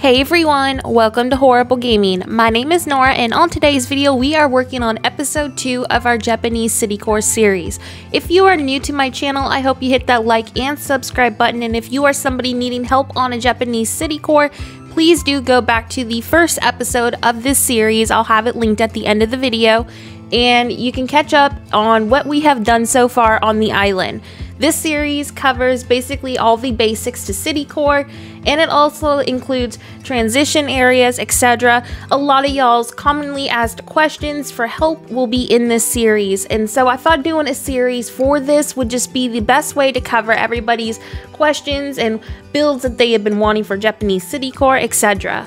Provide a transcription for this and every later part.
Hey everyone, welcome to Horrible Gaming. My name is Nora, and on today's video we are working on episode 2 of our Japanese city core series. If you are new to my channel, I hope you hit that like and subscribe button, and if you are somebody needing help on a Japanese city core, please do go back to the first episode of this series. I'll have it linked at the end of the video, and you can catch up on what we have done so far on the island. This series covers basically all the basics to city core, and it also includes transition areas, etc. A lot of y'all's commonly asked questions for help will be in this series, and so I thought doing a series for this would just be the best way to cover everybody's questions and builds that they have been wanting for Japanese city core, etc.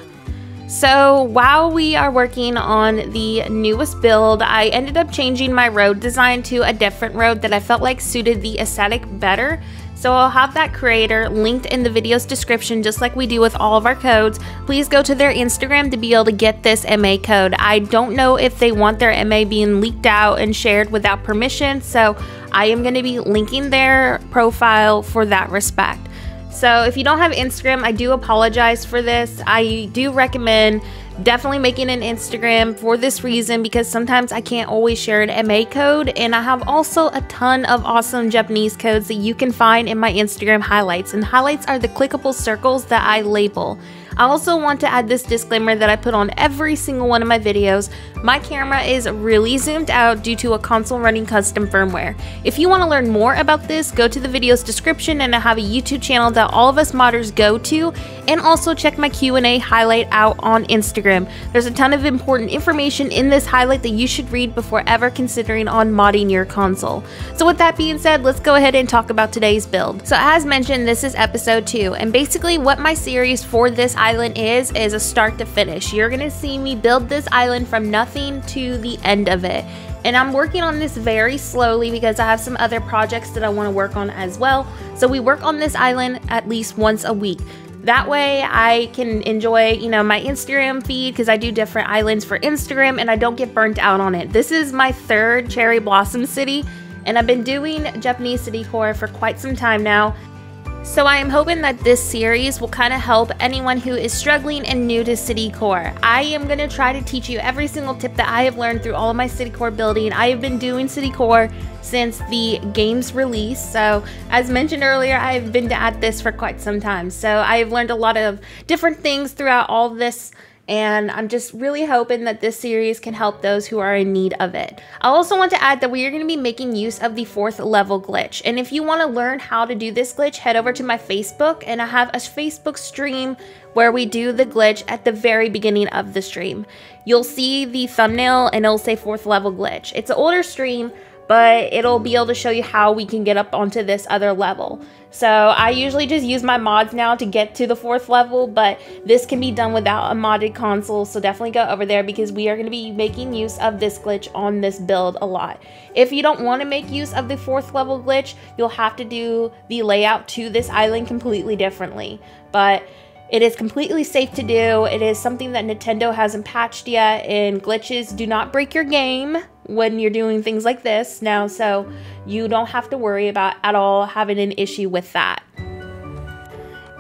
So while we are working on the newest build, I ended up changing my road design to a different road that I felt like suited the aesthetic better. So I'll have that creator linked in the video's description, just like we do with all of our codes. Please go to their Instagram to be able to get this MA code. I don't know if they want their MA being leaked out and shared without permission, so I am going to be linking their profile for that respect. So if you don't have Instagram, I do apologize for this. I do recommend definitely making an Instagram for this reason, because sometimes I can't always share an MA code, and I have also a ton of awesome Japanese codes that you can find in my Instagram highlights, and highlights are the clickable circles that I label. I also want to add this disclaimer that I put on every single one of my videos. My camera is really zoomed out due to a console running custom firmware. If you want to learn more about this, go to the video's description, and I have a YouTube channel that all of us modders go to, and also check my Q&A highlight out on Instagram. There's a ton of important information in this highlight that you should read before ever considering on modding your console. So with that being said, let's go ahead and talk about today's build. So as mentioned, this is episode 2, and basically what my series for this island is a start to finish. You're gonna see me build this island from nothing to the end of it, and I'm working on this very slowly because I have some other projects that I want to work on as well. So we work on this island at least once a week. That way I can enjoy, my Instagram feed, because I do different islands for Instagram and I don't get burnt out on it. This is my third cherry blossom city, and I've been doing Japanese city core for quite some time now. So I am hoping that this series will kind of help anyone who is struggling and new to city core. I am going to try to teach you every single tip that I have learned through all of my city core building. I have been doing city core since the game's release. So as mentioned earlier, I have been at this for quite some time. So I have learned a lot of different things throughout all this, and I'm just really hoping that this series can help those who are in need of it. I also want to add that we are going to be making use of the 4th level glitch, and if you want to learn how to do this glitch, head over to my Facebook, and I have a Facebook stream where we do the glitch at the very beginning of the stream. You'll see the thumbnail and it'll say 4th level glitch. It's an older stream, but it'll be able to show you how we can get up onto this other level. So I usually just use my mods now to get to the 4th level, but this can be done without a modded console, so definitely go over there because we are going to be making use of this glitch on this build a lot. If you don't want to make use of the 4th level glitch, you'll have to do the layout to this island completely differently, but it is completely safe to do. It is something that Nintendo hasn't patched yet, and glitches do not break your game when you're doing things like this now, so you don't have to worry about at all having an issue with that.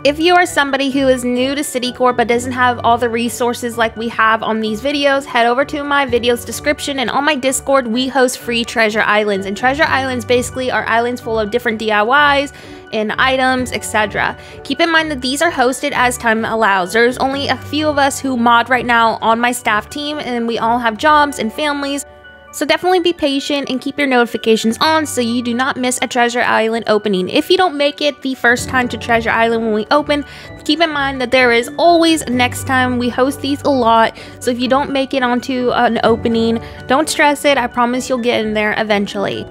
If you are somebody who is new to city core but doesn't have all the resources like we have on these videos, head over to my video's description, and on my Discord we host free treasure islands, and treasure islands basically are islands full of different DIYs and items, etc. Keep in mind that these are hosted as time allows. There's only a few of us who mod right now on my staff team, and we all have jobs and families. So definitely be patient and keep your notifications on so you do not miss a treasure island opening. If you don't make it the first time to treasure island when we open, keep in mind that there is always next time. We host these a lot, so if you don't make it onto an opening, don't stress it. I promise you'll get in there eventually.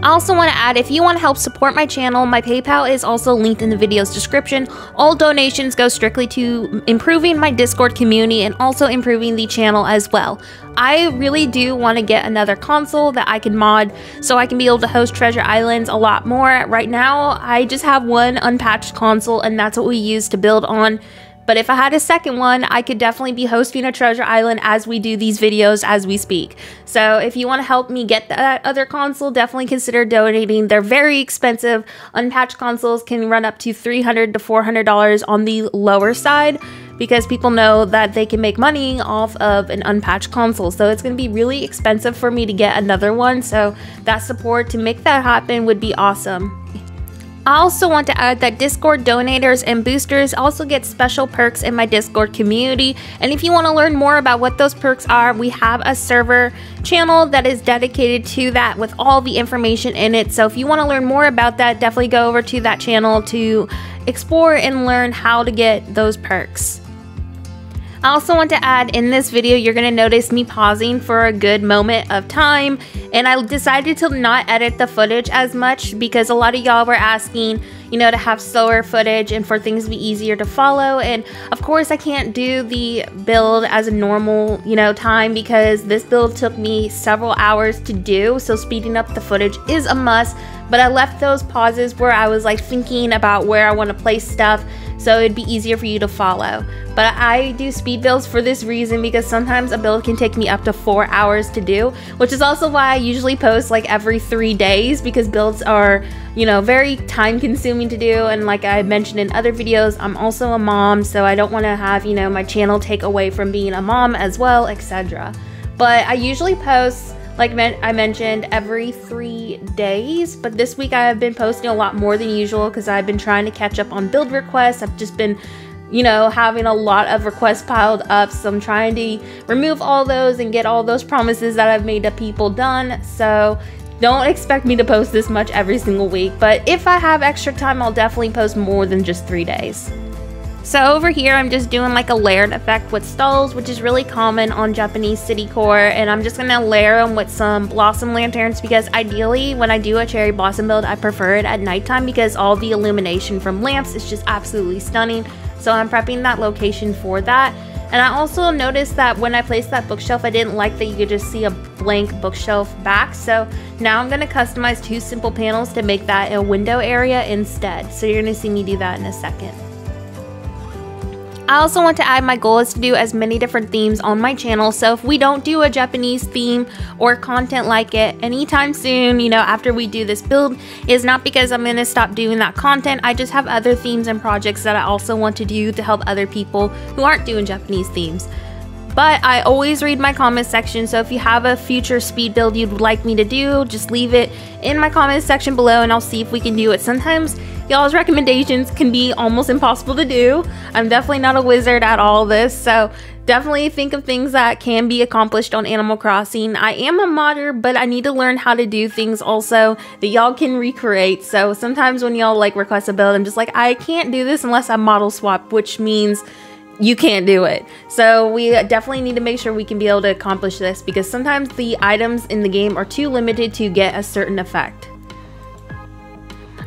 I also want to add, if you want to help support my channel, my PayPal is also linked in the video's description. All donations go strictly to improving my Discord community and also improving the channel as well. I really do want to get another console that I can mod so I can be able to host treasure islands a lot more. Right now, I just have one unpatched console, and that's what we use to build on. But if I had a second one, I could definitely be hosting a treasure island as we do these videos as we speak. So if you want to help me get that other console, definitely consider donating. They're very expensive. Unpatched consoles can run up to $300 to $400 on the lower side, because people know that they can make money off of an unpatched console. So it's going to be really expensive for me to get another one. So that support to make that happen would be awesome. I also want to add that Discord donators and boosters also get special perks in my Discord community, and if you want to learn more about what those perks are, we have a server channel that is dedicated to that with all the information in it. So if you want to learn more about that, definitely go over to that channel to explore and learn how to get those perks. I also want to add, in this video you're going to notice me pausing for a good moment of time, and I decided to not edit the footage as much because a lot of y'all were asking, you know, to have slower footage and for things to be easier to follow. And of course I can't do the build as a normal, you know, time because this build took me several hours to do, so speeding up the footage is a must. But I left those pauses where I was like thinking about where I want to place stuff, so it'd be easier for you to follow. But I do speed builds for this reason, because sometimes a build can take me up to 4 hours to do, which is also why I usually post like every 3 days, because builds are, you know, very time consuming to do. And like I mentioned in other videos, I'm also a mom, so I don't want to have, you know, my channel take away from being a mom as well, etc. But I usually post, like I mentioned, every 3 days, but this week I have been posting a lot more than usual because I've been trying to catch up on build requests. I've just been, you know, having a lot of requests piled up, so I'm trying to remove all those and get all those promises that I've made to people done. So don't expect me to post this much every single week, but if I have extra time, I'll definitely post more than just 3 days. So over here, I'm just doing like a layered effect with stalls, which is really common on Japanese city core, and I'm just gonna layer them with some blossom lanterns, because ideally when I do a cherry blossom build, I prefer it at nighttime because all the illumination from lamps is just absolutely stunning. So I'm prepping that location for that. And I also noticed that when I placed that bookshelf, I didn't like that you could just see a blank bookshelf back. So now I'm gonna customize 2 simple panels to make that a window area instead. So you're gonna see me do that in a second. I also want to add, my goal is to do as many different themes on my channel, so if we don't do a Japanese theme or content like it anytime soon, you know, after we do this build, is not because I'm going to stop doing that content. I just have other themes and projects that I also want to do to help other people who aren't doing Japanese themes. But I always read my comment section, so if you have a future speed build you'd like me to do, just leave it in my comment section below and I'll see if we can do it. Sometimes y'all's recommendations can be almost impossible to do. I'm definitely not a wizard at all this, so definitely think of things that can be accomplished on Animal Crossing. I am a modder, but I need to learn how to do things also that y'all can recreate. So sometimes when y'all like request a build, I'm just like, I can't do this unless I model swap, which means you can't do it. So we definitely need to make sure we can be able to accomplish this, because sometimes the items in the game are too limited to get a certain effect.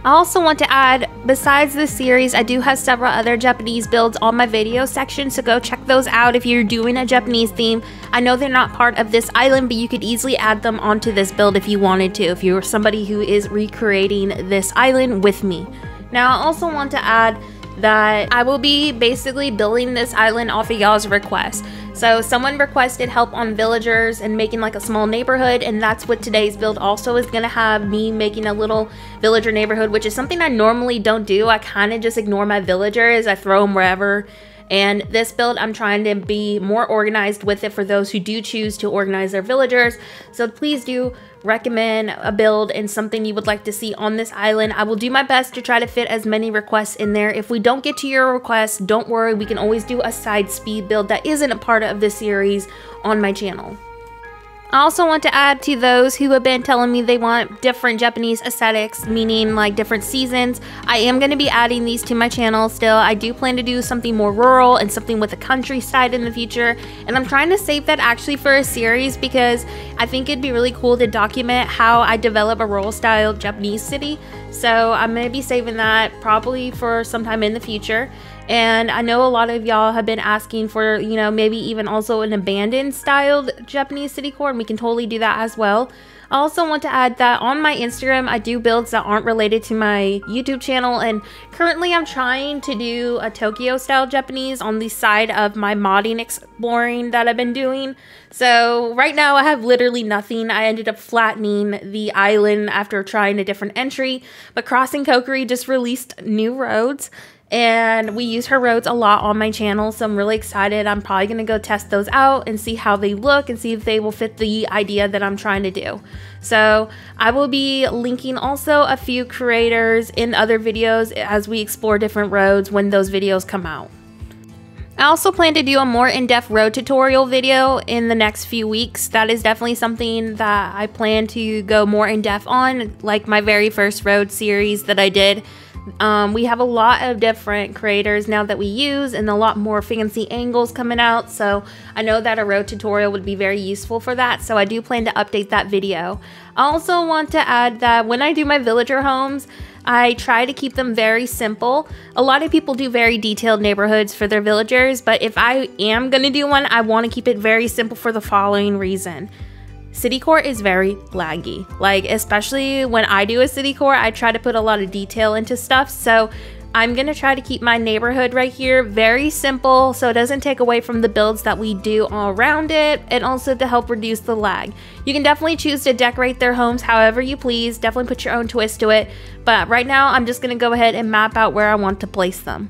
I also want to add, besides this series, I do have several other Japanese builds on my video section, so go check those out if you're doing a Japanese theme. I know they're not part of this island, but you could easily add them onto this build if you wanted to, if you're somebody who is recreating this island with me. Now, I also want to add that I will be basically building this island off of y'all's request. So someone requested help on villagers and making like a small neighborhood, and that's what today's build also is gonna have, me making a little villager neighborhood, which is something I normally don't do. I kind of just ignore my villagers, I throw them wherever. And this build, I'm trying to be more organized with it for those who do choose to organize their villagers. So please do recommend a build and something you would like to see on this island. I will do my best to try to fit as many requests in there. If we don't get to your request, don't worry, we can always do a side speed build that isn't a part of this series on my channel. I also want to add to those who have been telling me they want different Japanese aesthetics, meaning like different seasons. I am going to be adding these to my channel still. I do plan to do something more rural and something with a countryside in the future, and I'm trying to save that actually for a series, because I think it'd be really cool to document how I develop a rural style Japanese city. So I'm going to be saving that probably for sometime in the future. And I know a lot of y'all have been asking for, you know, maybe even also an abandoned styled Japanese city core, and we can totally do that as well. I also want to add that on my Instagram, I do builds that aren't related to my YouTube channel, and currently I'm trying to do a Tokyo style Japanese on the side of my modding exploring that I've been doing. So right now I have literally nothing. I ended up flattening the island after trying a different entry, but Crossing Kokiri just released new roads. and we use her roads a lot on my channel, so I'm really excited. I'm probably gonna go test those out and see how they look and see if they will fit the idea that I'm trying to do. So I will be linking also a few creators in other videos as we explore different roads when those videos come out. I also plan to do a more in-depth road tutorial video in the next few weeks. That is definitely something that I plan to go more in-depth on, like my very first road series that I did. We have a lot of different creators now that we use and a lot more fancy angles coming out, so I know that a road tutorial would be very useful for that, so I do plan to update that video. I also want to add that when I do my villager homes, I try to keep them very simple. A lot of people do very detailed neighborhoods for their villagers, but if I am going to do one, I want to keep it very simple for the following reason. City core is very laggy. Like, especially when I do a city core, I try to put a lot of detail into stuff. So I'm going to try to keep my neighborhood right here very simple so it doesn't take away from the builds that we do all around it, and also to help reduce the lag. You can definitely choose to decorate their homes however you please, definitely put your own twist to it, but right now I'm just going to go ahead and map out where I want to place them.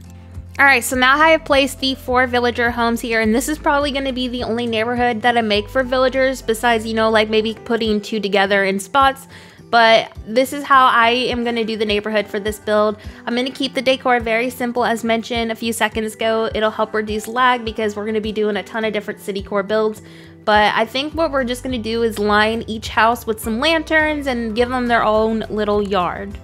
Alright, so now I have placed the 4 villager homes here, and this is probably going to be the only neighborhood that I make for villagers besides, you know, like maybe putting 2 together in spots. But this is how I am going to do the neighborhood for this build. I'm going to keep the decor very simple as mentioned a few seconds ago. It'll help reduce lag because we're going to be doing a ton of different city core builds. But I think what we're just going to do is line each house with some lanterns and give them their own little yard.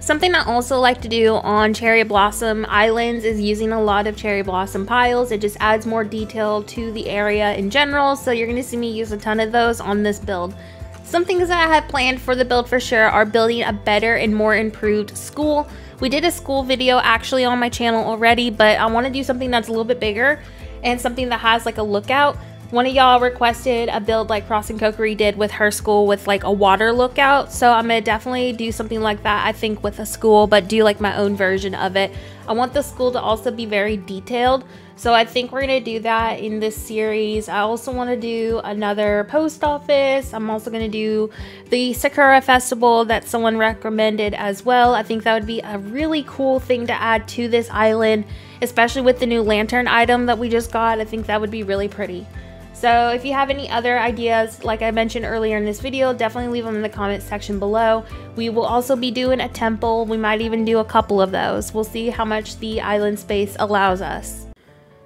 Something I also like to do on cherry blossom islands is using a lot of cherry blossom piles. It just adds more detail to the area in general, so you're going to see me use a ton of those on this build. Some things that I have planned for the build for sure are building a better and more improved school. We did a school video actually on my channel already, but I want to do something that's a little bit bigger and something that has like a lookout. One of y'all requested a build like Cross and Kokery did with her school with like a water lookout, so I'm gonna definitely do something like that, I think, with a school, but do like my own version of it. I want the school to also be very detailed, so I think we're gonna do that in this series. I also want to do another post office. I'm also gonna do the Sakura Festival that someone recommended as well. I think that would be a really cool thing to add to this island, especially with the new lantern item that we just got. I think that would be really pretty. So if you have any other ideas, like I mentioned earlier in this video, definitely leave them in the comment section below. We will also be doing a temple. We might even do a couple of those. We'll see how much the island space allows us.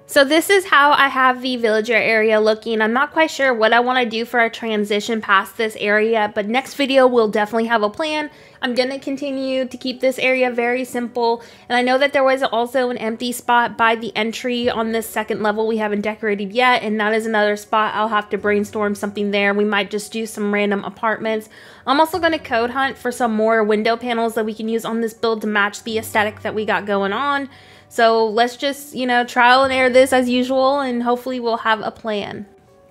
So this is how I have the villager area looking. I'm not quite sure what I want to do for a transition past this area, but next video we'll definitely have a plan. I'm going to continue to keep this area very simple, and I know that there was also an empty spot by the entry on this second level we haven't decorated yet, and that is another spot. I'll have to brainstorm something there. We might just do some random apartments. I'm also going to code hunt for some more window panels that we can use on this build to match the aesthetic that we got going on. So let's just, you know, trial and error this as usual, and hopefully we'll have a plan.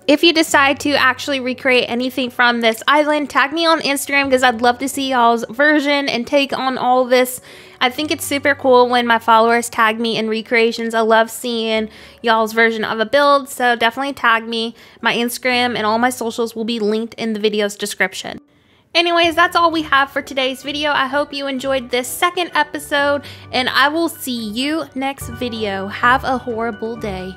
If you decide to actually recreate anything from this island, tag me on Instagram because I'd love to see y'all's version and take on all this. I think it's super cool when my followers tag me in recreations. I love seeing y'all's version of a build, so definitely tag me. My Instagram and all my socials will be linked in the video's description. Anyways, that's all we have for today's video. I hope you enjoyed this second episode, and I will see you next video. Have a horrible day.